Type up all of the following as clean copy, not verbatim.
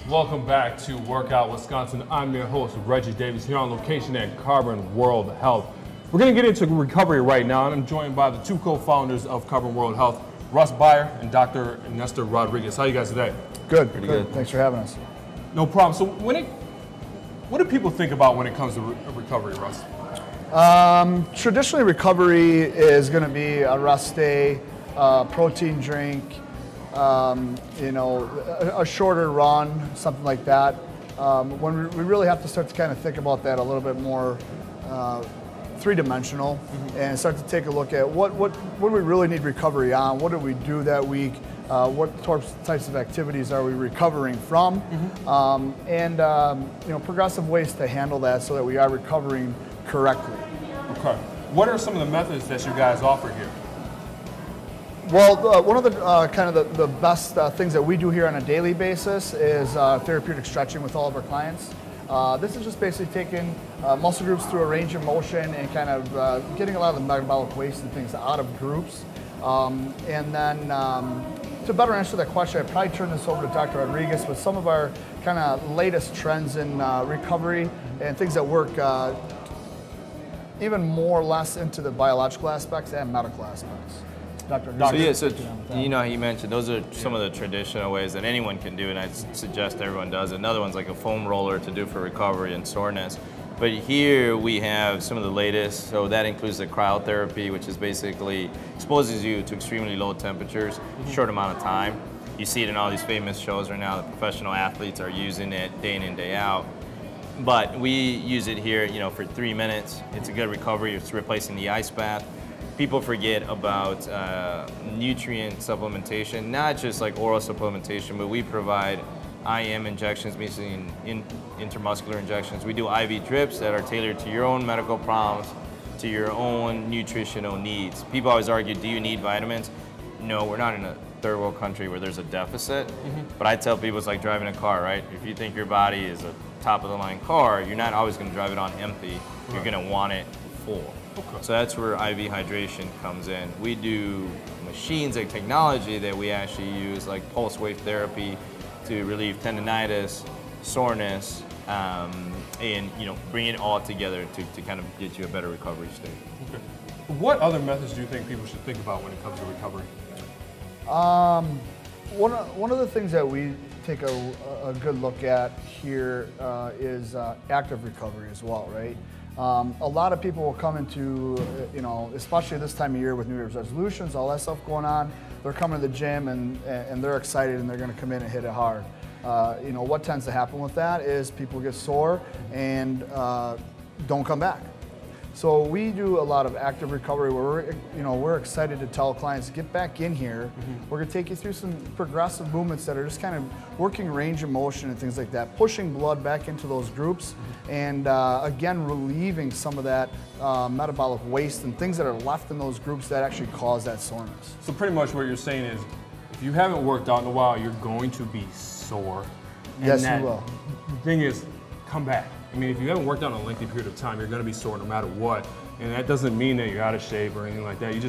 Welcome back to Workout Wisconsin. I'm your host, Reggie Davis, here on location at Carbon World Health. We're going to get into recovery right now, and I'm joined by the two co-founders of Carbon World Health, Russ Beyer and Dr. Nestor Rodriguez. How are you guys today? Good. Pretty good. Thanks for having us. No problem. So what do people think about when it comes to recovery, Russ? Traditionally, recovery is going to be a rest day, protein drink, a shorter run, something like that. When we really have to start to kind of think about that a little bit more three-dimensional, and start to take a look at what do we really need recovery on, what do we do that week, what types of activities are we recovering from, and progressive ways to handle that so that we are recovering correctly. Okay. What are some of the methods that you guys offer here? Well, one of the the best things that we do here on a daily basis is therapeutic stretching with all of our clients. This is just basically taking muscle groups through a range of motion and kind of getting a lot of the metabolic waste and things out of groups. And then to better answer that question, I'd probably turn this over to Dr. Rodriguez with some of our kind of latest trends in recovery and things that work even more or less into the biological aspects and medical aspects. So you know how you mentioned those are some of the traditional ways that anyone can do, and I suggest everyone does it. Another one's like a foam roller to do for recovery and soreness. But here we have some of the latest, so that includes the cryotherapy, which is basically exposes you to extremely low temperatures, short amount of time. You see it in all these famous shows right now. The professional athletes are using it day in and day out. But we use it here, for 3 minutes. It's a good recovery. It's replacing the ice bath. People forget about nutrient supplementation, not just like oral supplementation, but we provide IM injections, meaning intramuscular injections. We do IV drips that are tailored to your own medical problems, to your own nutritional needs. People always argue, do you need vitamins? No, we're not in a third world country where there's a deficit, but I tell people it's like driving a car, right? If you think your body is a top of the line car, you're not always going to drive it on empty. You're going to want it full. Okay. So that's where IV hydration comes in. We do machines and technology that we actually use, like pulse wave therapy, to relieve tendonitis, soreness, and bring it all together to kind of get you a better recovery state. Okay. What other methods do you think people should think about when it comes to recovery? One of the things that we take a good look at here is active recovery as well, right? A lot of people will come into, especially this time of year with New Year's resolutions, all that stuff going on, they're coming to the gym and they're excited and they're going to come in and hit it hard. What tends to happen with that is people get sore and don't come back. So we do a lot of active recovery where we're excited to tell clients, get back in here. We're going to take you through some progressive movements that are just kind of working range of motion and things like that, pushing blood back into those groups, and again, relieving some of that metabolic waste and things that are left in those groups that actually cause that soreness. So pretty much what you're saying is, if you haven't worked out in a while, you're going to be sore. Yes, you will. The thing is, come back. I mean, if you haven't worked out in a lengthy period of time, you're going to be sore no matter what. And that doesn't mean that you're out of shape or anything like that. You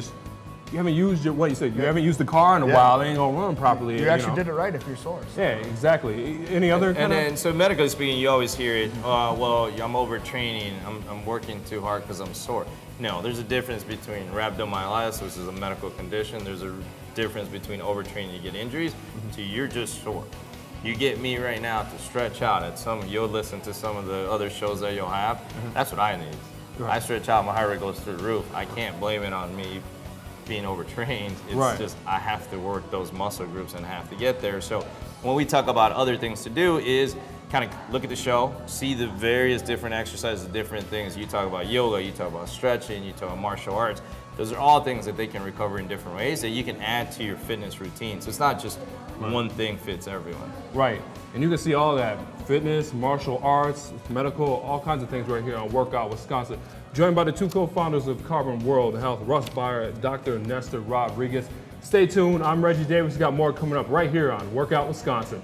haven't used you haven't used the car in a while. It ain't going to run properly. You actually did it right if you're sore. So. Yeah, exactly. Any other kind of? And so medically speaking, you always hear it, well, I'm overtraining, I'm working too hard because I'm sore. No, there's a difference between rhabdomyolysis, which is a medical condition. There's a difference between overtraining, you get injuries, to you're just sore. You get me right now to stretch out you'll listen to some of the other shows that you'll have. That's what I need. Right. I stretch out, my heart rate goes through the roof. I can't blame it on me being overtrained. It's just I have to work those muscle groups and have to get there. So when we talk about other things to do is kind of look at the show, see the various different exercises, different things. You talk about yoga, you talk about stretching, you talk about martial arts. Those are all things that they can recover in different ways that you can add to your fitness routine. So it's not just one thing fits everyone. Right. And you can see all that, fitness, martial arts, medical, all kinds of things right here on Workout Wisconsin. Joined by the two co-founders of Carbon World Health, Russ Beyer and Dr. Nestor Rodriguez. Stay tuned. I'm Reggie Davis. We got more coming up right here on Workout Wisconsin.